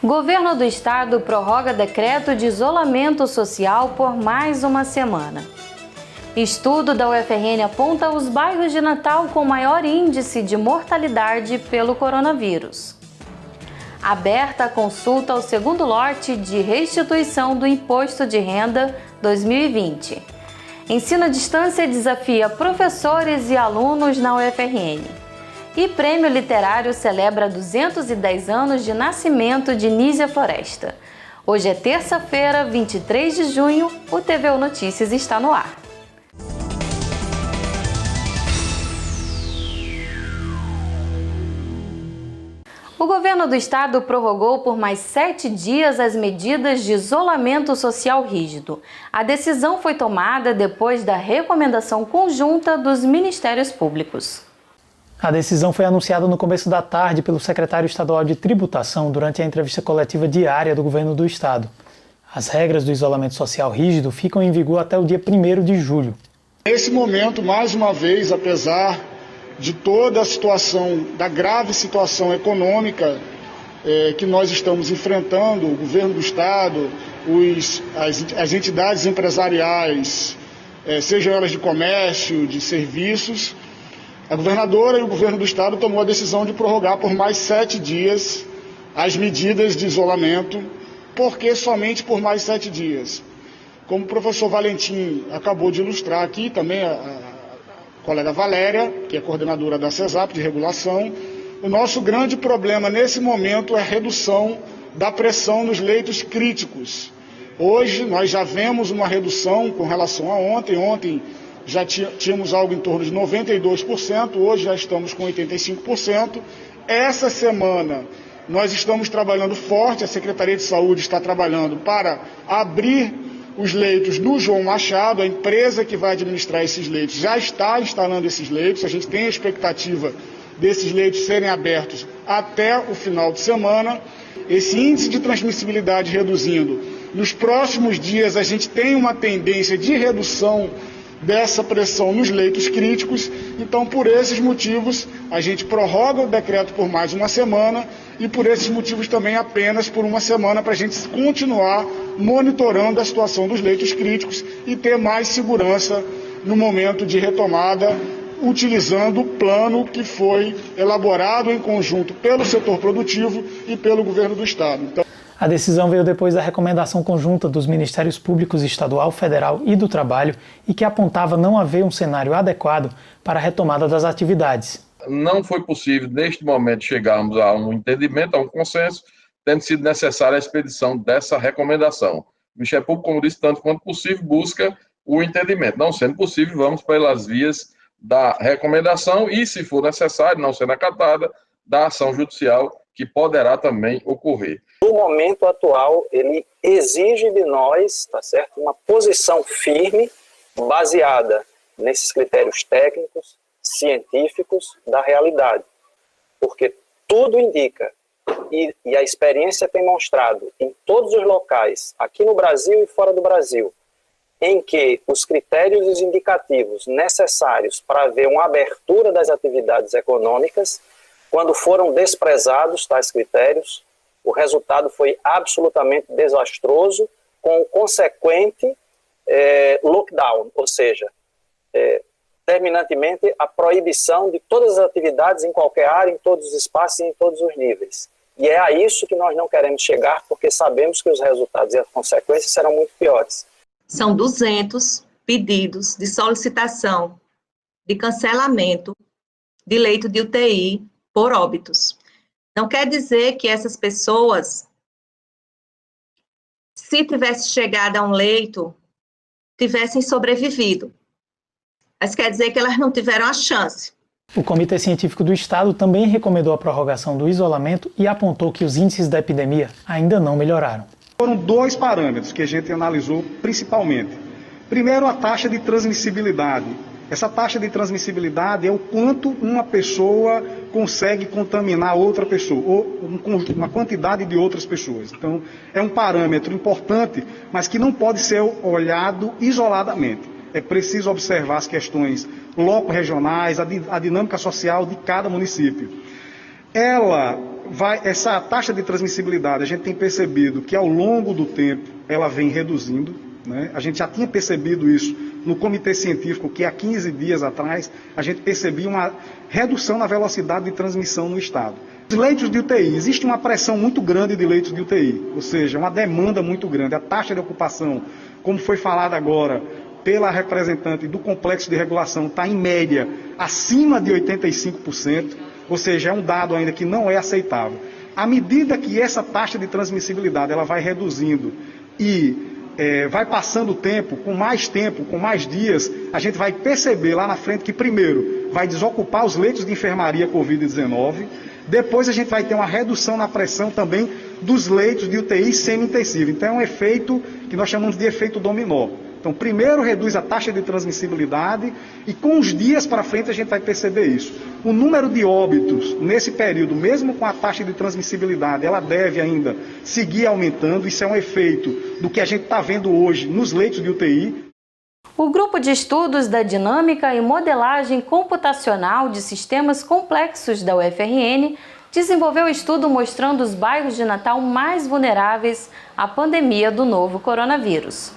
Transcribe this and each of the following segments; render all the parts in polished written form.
Governo do Estado prorroga decreto de isolamento social por mais uma semana. Estudo da UFRN aponta os bairros de Natal com maior índice de mortalidade pelo coronavírus. Aberta a consulta ao segundo lote de restituição do Imposto de Renda 2020. Ensino à distância desafia professores e alunos na UFRN. E Prêmio Literário celebra 210 anos de nascimento de Nísia Floresta. Hoje é terça-feira, 23 de junho, o TVU Notícias está no ar. O governo do estado prorrogou por mais 7 dias as medidas de isolamento social rígido. A decisão foi tomada depois da recomendação conjunta dos Ministérios Públicos. A decisão foi anunciada no começo da tarde pelo secretário estadual de Tributação durante a entrevista coletiva diária do governo do estado. As regras do isolamento social rígido ficam em vigor até o dia 1º de julho. Nesse momento, mais uma vez, apesar de toda a situação, da grave situação econômica que nós estamos enfrentando, o governo do estado, as entidades empresariais, sejam elas de comércio, de serviços, a governadora e o governo do estado tomou a decisão de prorrogar por mais 7 dias as medidas de isolamento. Por que somente por mais 7 dias? Como o professor Valentim acabou de ilustrar aqui, também a colega Valéria, que é coordenadora da CESAP de regulação, o nosso grande problema nesse momento é a redução da pressão nos leitos críticos. Hoje nós já vemos uma redução com relação a ontem. Ontem já tínhamos algo em torno de 92%, hoje já estamos com 85%. Essa semana nós estamos trabalhando forte, a Secretaria de Saúde está trabalhando para abrir os leitos no João Machado, a empresa que vai administrar esses leitos já está instalando esses leitos, a gente tem a expectativa desses leitos serem abertos até o final de semana. Esse índice de transmissibilidade reduzindo, nos próximos dias a gente tem uma tendência de redução dessa pressão nos leitos críticos, então por esses motivos a gente prorroga o decreto por mais uma semana e por esses motivos também apenas por uma semana para a gente continuar monitorando a situação dos leitos críticos e ter mais segurança no momento de retomada, utilizando o plano que foi elaborado em conjunto pelo setor produtivo e pelo governo do estado. Então, a decisão veio depois da recomendação conjunta dos Ministérios Públicos Estadual, Federal e do Trabalho e que apontava não haver um cenário adequado para a retomada das atividades. Não foi possível, neste momento, chegarmos a um entendimento, a um consenso, tendo sido necessária a expedição dessa recomendação. O Ministério Público, como disse, tanto quanto possível, busca o entendimento. Não sendo possível, vamos pelas vias da recomendação e, se for necessário, não sendo acatada, da ação judicial, que poderá também ocorrer. O momento atual, ele exige de nós, tá certo, uma posição firme, baseada nesses critérios técnicos, científicos da realidade. Porque tudo indica, e a experiência tem mostrado em todos os locais, aqui no Brasil e fora do Brasil, em que os critérios e os indicativos necessários para haver uma abertura das atividades econômicas, quando foram desprezados tais critérios, o resultado foi absolutamente desastroso, com o consequente lockdown, ou seja, terminantemente a proibição de todas as atividades em qualquer área, em todos os espaços e em todos os níveis. E é a isso que nós não queremos chegar, porque sabemos que os resultados e as consequências serão muito piores. São 200 pedidos de solicitação de cancelamento de leito de UTI por óbitos. Não quer dizer que essas pessoas, se tivesse chegado a um leito, tivessem sobrevivido. Mas quer dizer que elas não tiveram a chance. O Comitê Científico do Estado também recomendou a prorrogação do isolamento e apontou que os índices da epidemia ainda não melhoraram. Foram 2 parâmetros que a gente analisou principalmente. Primeiro, a taxa de transmissibilidade. Essa taxa de transmissibilidade é o quanto uma pessoa consegue contaminar outra pessoa, ou uma quantidade de outras pessoas. Então, é um parâmetro importante, mas que não pode ser olhado isoladamente. É preciso observar as questões loco-regionais, a dinâmica social de cada município. Ela essa taxa de transmissibilidade, a gente tem percebido que ao longo do tempo ela vem reduzindo, né? A gente já tinha percebido isso no comitê científico, que há 15 dias atrás a gente percebia uma redução na velocidade de transmissão no estado. Os leitos de UTI, existe uma pressão muito grande de leitos de UTI, ou seja, uma demanda muito grande. A taxa de ocupação, como foi falado agora pela representante do complexo de regulação, está em média acima de 85%, ou seja, é um dado ainda que não é aceitável. À medida que essa taxa de transmissibilidade ela vai reduzindo e vai passando o tempo, com mais dias, a gente vai perceber lá na frente que primeiro vai desocupar os leitos de enfermaria Covid-19, depois a gente vai ter uma redução na pressão também dos leitos de UTI semi-intensiva. Então é um efeito que nós chamamos de efeito dominó. Então primeiro reduz a taxa de transmissibilidade e com os dias para frente a gente vai perceber isso. O número de óbitos nesse período, mesmo com a taxa de transmissibilidade, ela deve ainda seguir aumentando. Isso é um efeito do que a gente está vendo hoje nos leitos de UTI. O Grupo de Estudos da Dinâmica e Modelagem Computacional de Sistemas Complexos da UFRN desenvolveu estudo mostrando os bairros de Natal mais vulneráveis à pandemia do novo coronavírus.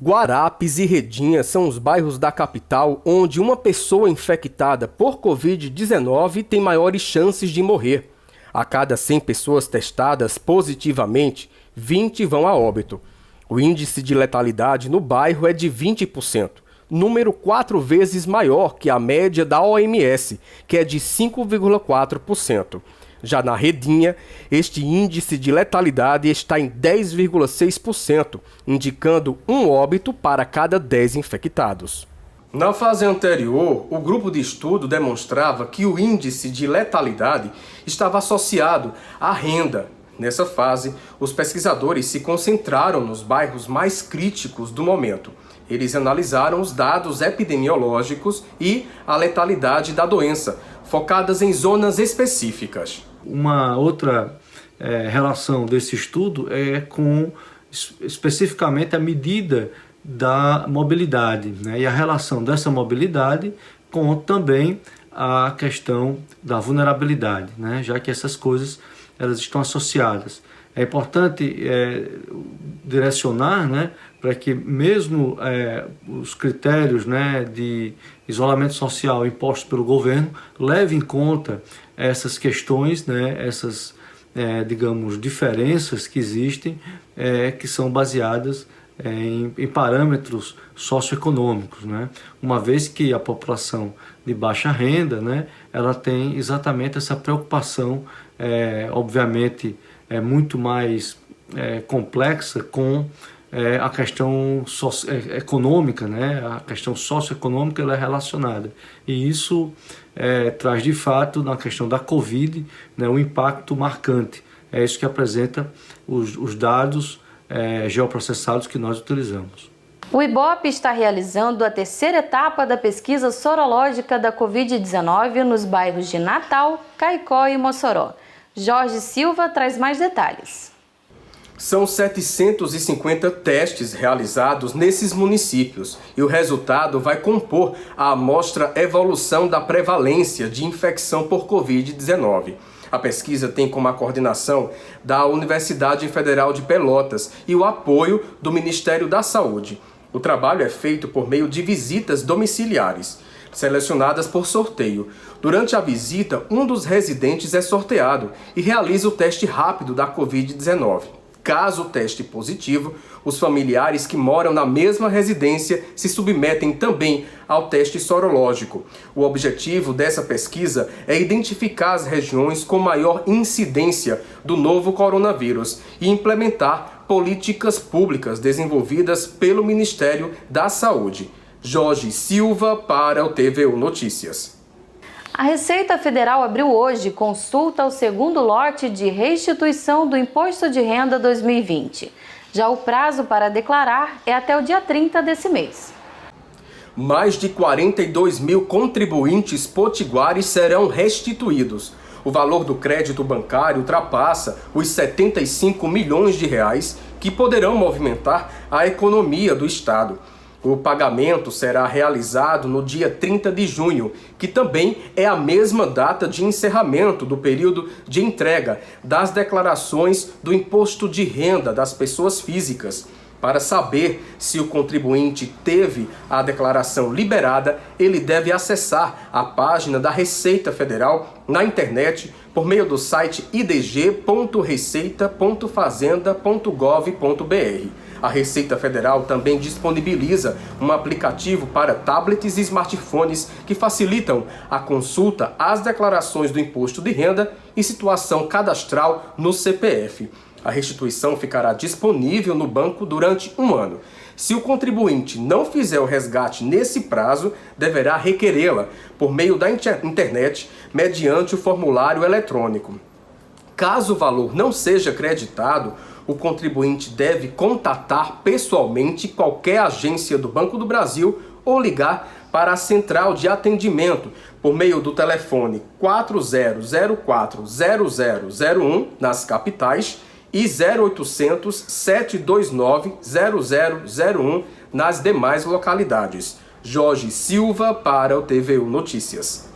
Guarapes e Redinha são os bairros da capital onde uma pessoa infectada por Covid-19 tem maiores chances de morrer. A cada 100 pessoas testadas positivamente, 20 vão a óbito. O índice de letalidade no bairro é de 20%, número 4 vezes maior que a média da OMS, que é de 5,4%. Já na Redinha, este índice de letalidade está em 10,6%, indicando um óbito para cada 10 infectados. Na fase anterior, o grupo de estudo demonstrava que o índice de letalidade estava associado à renda. Nessa fase, os pesquisadores se concentraram nos bairros mais críticos do momento. Eles analisaram os dados epidemiológicos e a letalidade da doença, focadas em zonas específicas. Uma outra relação desse estudo é com especificamente a medida da mobilidade, né? E a relação dessa mobilidade com também a questão da vulnerabilidade, né? Já que essas coisas elas estão associadas. É importante direcionar, né, para que mesmo os critérios, né, de isolamento social impostos pelo governo levem em conta essas questões, né, essas, digamos, diferenças que existem, que são baseadas em parâmetros socioeconômicos, né? Uma vez que a população de baixa renda, né, ela tem exatamente essa preocupação, obviamente, muito mais complexa com a questão econômica, né? A questão socioeconômica ela é relacionada. E isso traz, de fato, na questão da Covid, né, um impacto marcante. É isso que apresenta os dados geoprocessados que nós utilizamos. O IBOP está realizando a terceira etapa da pesquisa sorológica da Covid-19 nos bairros de Natal, Caicó e Mossoró. Jorge Silva traz mais detalhes. São 750 testes realizados nesses municípios e o resultado vai compor a amostra Evolução da Prevalência de Infecção por Covid-19. A pesquisa tem como a coordenação da Universidade Federal de Pelotas e o apoio do Ministério da Saúde. O trabalho é feito por meio de visitas domiciliares, selecionadas por sorteio. Durante a visita, um dos residentes é sorteado e realiza o teste rápido da Covid-19. Caso teste positivo, os familiares que moram na mesma residência se submetem também ao teste sorológico. O objetivo dessa pesquisa é identificar as regiões com maior incidência do novo coronavírus e implementar políticas públicas desenvolvidas pelo Ministério da Saúde. Jorge Silva para o TVU Notícias. A Receita Federal abriu hoje consulta ao segundo lote de restituição do Imposto de Renda 2020. Já o prazo para declarar é até o dia 30 desse mês. Mais de 42 mil contribuintes potiguares serão restituídos. O valor do crédito bancário ultrapassa os 75 milhões de reais que poderão movimentar a economia do Estado. O pagamento será realizado no dia 30 de junho, que também é a mesma data de encerramento do período de entrega das declarações do imposto de renda das pessoas físicas. Para saber se o contribuinte teve a declaração liberada, ele deve acessar a página da Receita Federal na internet por meio do site idg.receita.fazenda.gov.br. A Receita Federal também disponibiliza um aplicativo para tablets e smartphones que facilitam a consulta às declarações do imposto de renda e situação cadastral no CPF. A restituição ficará disponível no banco durante 1 ano. Se o contribuinte não fizer o resgate nesse prazo, deverá requerê-la por meio da internet mediante o formulário eletrônico. Caso o valor não seja creditado, o contribuinte deve contatar pessoalmente qualquer agência do Banco do Brasil ou ligar para a central de atendimento por meio do telefone 4004-0001 nas capitais e 0800 729 0001 nas demais localidades. Jorge Silva para o TVU Notícias.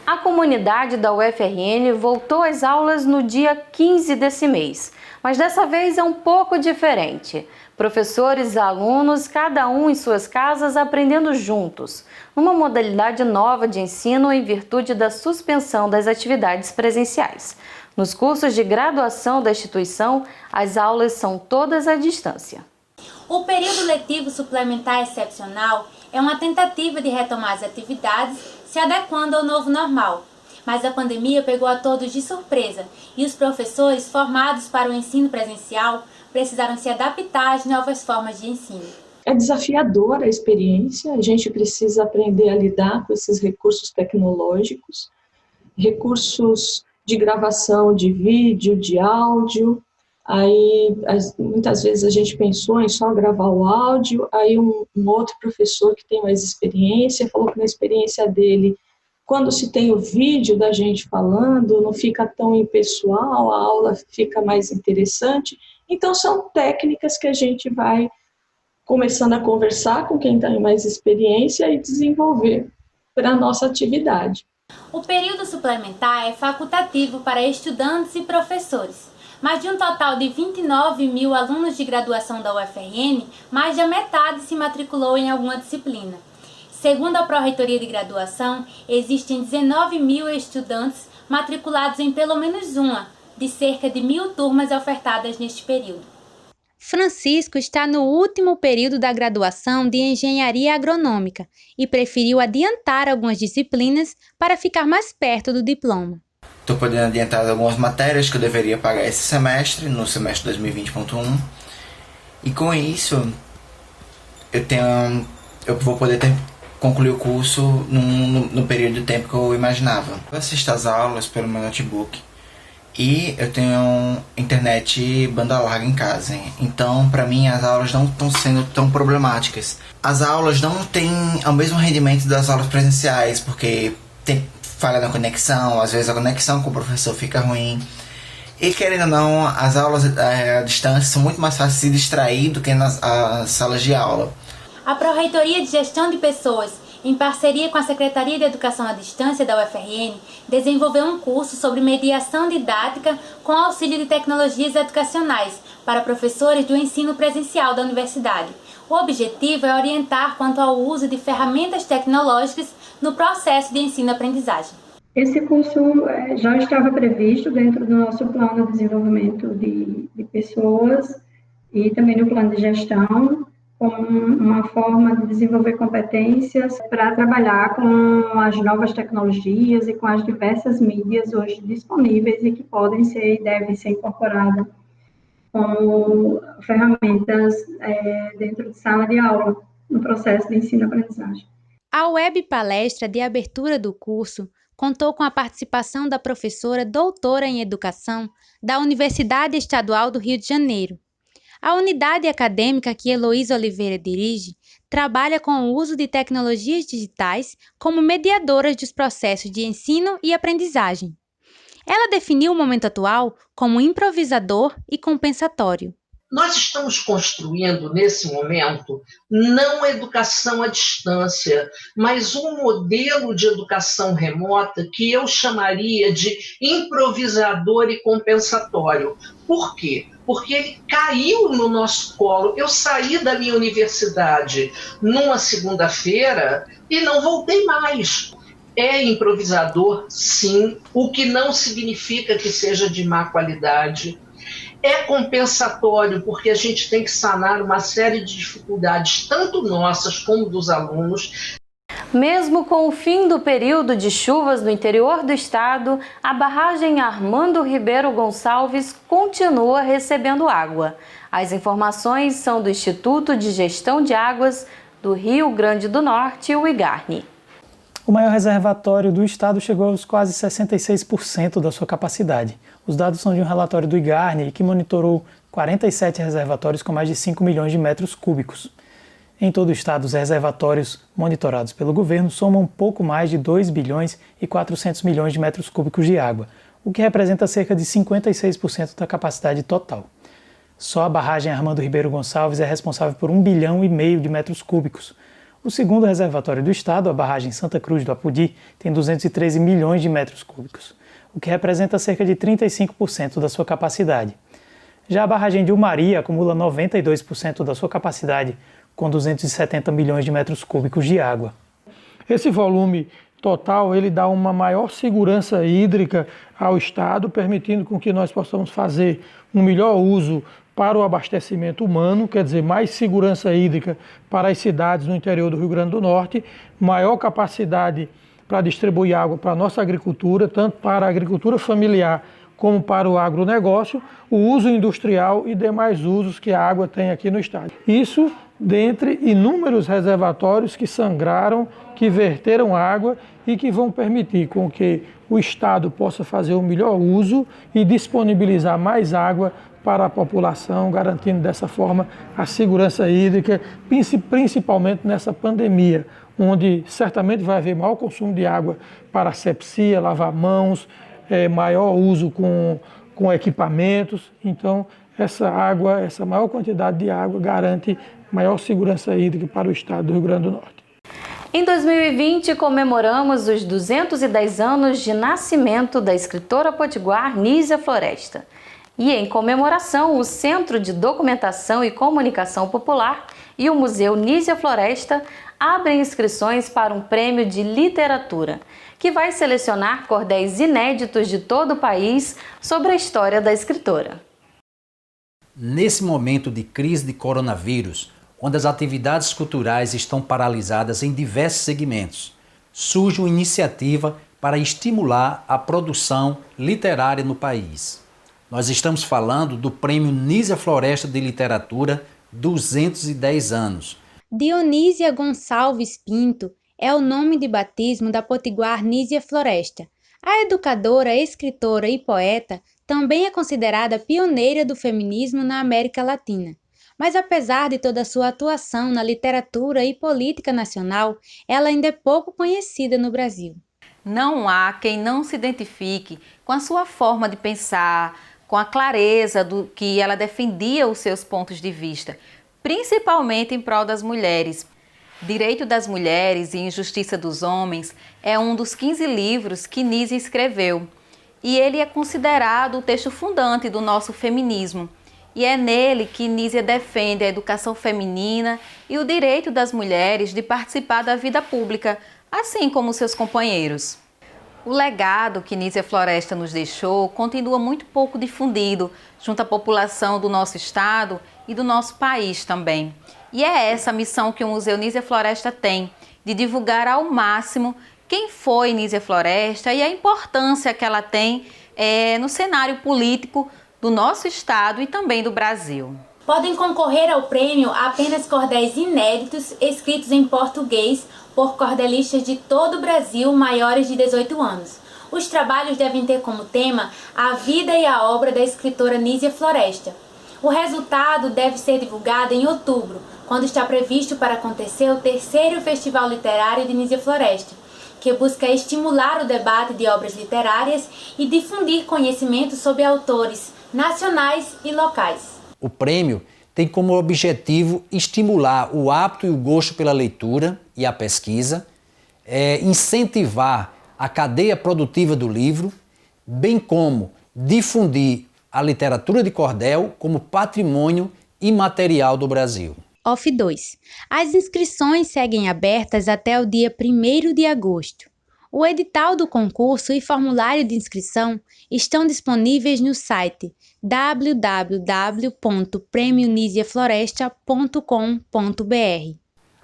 A comunidade da UFRN voltou às aulas no dia 15 desse mês, mas dessa vez é um pouco diferente. Professores e alunos, cada um em suas casas, aprendendo juntos, numa modalidade nova de ensino em virtude da suspensão das atividades presenciais. Nos cursos de graduação da instituição, as aulas são todas à distância. O período letivo suplementar excepcional é uma tentativa de retomar as atividades, se adequando ao novo normal. Mas a pandemia pegou a todos de surpresa e os professores formados para o ensino presencial precisaram se adaptar às novas formas de ensino. É desafiadora a experiência, a gente precisa aprender a lidar com esses recursos tecnológicos, recursos de gravação de vídeo, de áudio. Aí muitas vezes a gente pensou em só gravar o áudio, aí um outro professor que tem mais experiência falou que na experiência dele, quando se tem o vídeo da gente falando, não fica tão impessoal, a aula fica mais interessante. Então são técnicas que a gente vai começando a conversar com quem tem mais experiência e desenvolver para a nossa atividade. O período suplementar é facultativo para estudantes e professores. Mas de um total de 29 mil alunos de graduação da UFRN, mais da metade se matriculou em alguma disciplina. Segundo a Pró-Reitoria de Graduação, existem 19 mil estudantes matriculados em pelo menos uma, de cerca de 1.000 turmas ofertadas neste período. Francisco está no último período da graduação de Engenharia Agronômica e preferiu adiantar algumas disciplinas para ficar mais perto do diploma. Estou podendo adiantar algumas matérias que eu deveria pagar esse semestre, no semestre 2020.1. E com isso, eu vou poder concluir o curso no período de tempo que eu imaginava. Eu assisto às aulas pelo meu notebook e eu tenho internet banda larga em casa. Então, para mim, as aulas não estão sendo tão problemáticas. As aulas não têm o mesmo rendimento das aulas presenciais, porque tem falha na conexão, às vezes a conexão com o professor fica ruim. E querendo ou não, as aulas à distância são muito mais fáceis de se distrair do que nas salas de aula. A Pró-Reitoria de Gestão de Pessoas, em parceria com a Secretaria de Educação à Distância da UFRN, desenvolveu um curso sobre mediação didática com auxílio de tecnologias educacionais para professores do ensino presencial da universidade. O objetivo é orientar quanto ao uso de ferramentas tecnológicas no processo de ensino-aprendizagem. Esse curso já estava previsto dentro do nosso plano de desenvolvimento de pessoas e também no plano de gestão, como uma forma de desenvolver competências para trabalhar com as novas tecnologias e com as diversas mídias hoje disponíveis e que podem ser e devem ser incorporadas como ferramentas dentro de sala de aula, no processo de ensino-aprendizagem. A web palestra de abertura do curso contou com a participação da professora doutora em Educação da Universidade Estadual do Rio de Janeiro. A unidade acadêmica que Heloísa Oliveira dirige trabalha com o uso de tecnologias digitais como mediadoras dos processos de ensino e aprendizagem. Ela definiu o momento atual como improvisador e compensatório. Nós estamos construindo, nesse momento, não educação à distância, mas um modelo de educação remota que eu chamaria de improvisador e compensatório. Por quê? Porque ele caiu no nosso colo. Eu saí da minha universidade numa segunda-feira e não voltei mais. É improvisador, sim, o que não significa que seja de má qualidade. É compensatório, porque a gente tem que sanar uma série de dificuldades, tanto nossas como dos alunos. Mesmo com o fim do período de chuvas no interior do estado, a barragem Armando Ribeiro Gonçalves continua recebendo água. As informações são do Instituto de Gestão de Águas do Rio Grande do Norte, o IGARNE. O maior reservatório do estado chegou aos quase 66% da sua capacidade. Os dados são de um relatório do IGARNE que monitorou 47 reservatórios com mais de 5 milhões de metros cúbicos. Em todo o estado, os reservatórios monitorados pelo governo somam pouco mais de 2 bilhões e 400 milhões de metros cúbicos de água, o que representa cerca de 56% da capacidade total. Só a barragem Armando Ribeiro Gonçalves é responsável por 1,5 bilhão de metros cúbicos. O segundo reservatório do estado, a barragem Santa Cruz do Apodi, tem 213 milhões de metros cúbicos, o que representa cerca de 35% da sua capacidade. Já a barragem de Umaria acumula 92% da sua capacidade, com 270 milhões de metros cúbicos de água. Esse volume total ele dá uma maior segurança hídrica ao estado, permitindo com que nós possamos fazer um melhor uso para o abastecimento humano, quer dizer, mais segurança hídrica para as cidades no interior do Rio Grande do Norte, maior capacidade para distribuir água para a nossa agricultura, tanto para a agricultura familiar como para o agronegócio, o uso industrial e demais usos que a água tem aqui no estado. Isso dentre inúmeros reservatórios que sangraram, que verteram água e que vão permitir com que o estado possa fazer o melhor uso e disponibilizar mais água para a população, garantindo dessa forma a segurança hídrica, principalmente nessa pandemia, onde certamente vai haver maior consumo de água para asepsia, lavar mãos, maior uso com equipamentos. Então, essa maior quantidade de água garante maior segurança hídrica para o estado do Rio Grande do Norte. Em 2020, comemoramos os 210 anos de nascimento da escritora potiguar Nísia Floresta. E em comemoração, o Centro de Documentação e Comunicação Popular e o Museu Nísia Floresta abrem inscrições para um prêmio de literatura, que vai selecionar cordéis inéditos de todo o país sobre a história da escritora. Nesse momento de crise de coronavírus, onde as atividades culturais estão paralisadas em diversos segmentos, surge uma iniciativa para estimular a produção literária no país. Nós estamos falando do Prêmio Nísia Floresta de Literatura 210 anos. Dionísia Gonçalves Pinto é o nome de batismo da potiguar Nísia Floresta. A educadora, escritora e poeta também é considerada pioneira do feminismo na América Latina. Mas apesar de toda a sua atuação na literatura e política nacional, ela ainda é pouco conhecida no Brasil. Não há quem não se identifique com a sua forma de pensar, com a clareza do que ela defendia os seus pontos de vista, principalmente em prol das mulheres. Direito das Mulheres e Injustiça dos Homens é um dos 15 livros que Nísia escreveu. E ele é considerado o texto fundante do nosso feminismo. E é nele que Nísia defende a educação feminina e o direito das mulheres de participar da vida pública, assim como seus companheiros. O legado que Nísia Floresta nos deixou continua muito pouco difundido junto à população do nosso estado e do nosso país também. E é essa a missão que o Museu Nísia Floresta tem, de divulgar ao máximo quem foi Nísia Floresta e a importância que ela tem no cenário político do nosso estado e também do Brasil. Podem concorrer ao prêmio apenas cordéis inéditos escritos em português por cordelistas de todo o Brasil maiores de 18 anos. Os trabalhos devem ter como tema a vida e a obra da escritora Nísia Floresta. O resultado deve ser divulgado em outubro, quando está previsto para acontecer o 3º Festival Literário de Nísia Floresta, que busca estimular o debate de obras literárias e difundir conhecimento sobre autores nacionais e locais. O prêmio tem como objetivo estimular o hábito e o gosto pela leitura e a pesquisa, incentivar a cadeia produtiva do livro, bem como difundir a literatura de cordel como patrimônio imaterial do Brasil. OFF 2. As inscrições seguem abertas até o dia 1º de agosto. O edital do concurso e formulário de inscrição estão disponíveis no site www.premionisiafloresta.com.br.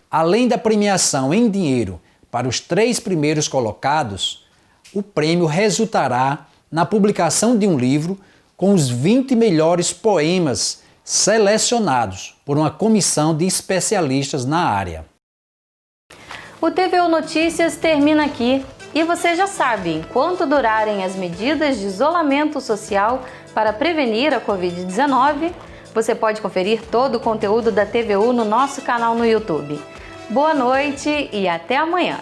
Além da premiação em dinheiro para os 3 primeiros colocados, o prêmio resultará na publicação de um livro com os 20 melhores poemas selecionados por uma comissão de especialistas na área. O TVU Notícias termina aqui. E você já sabe, enquanto durarem as medidas de isolamento social para prevenir a Covid-19, você pode conferir todo o conteúdo da TVU no nosso canal no YouTube. Boa noite e até amanhã!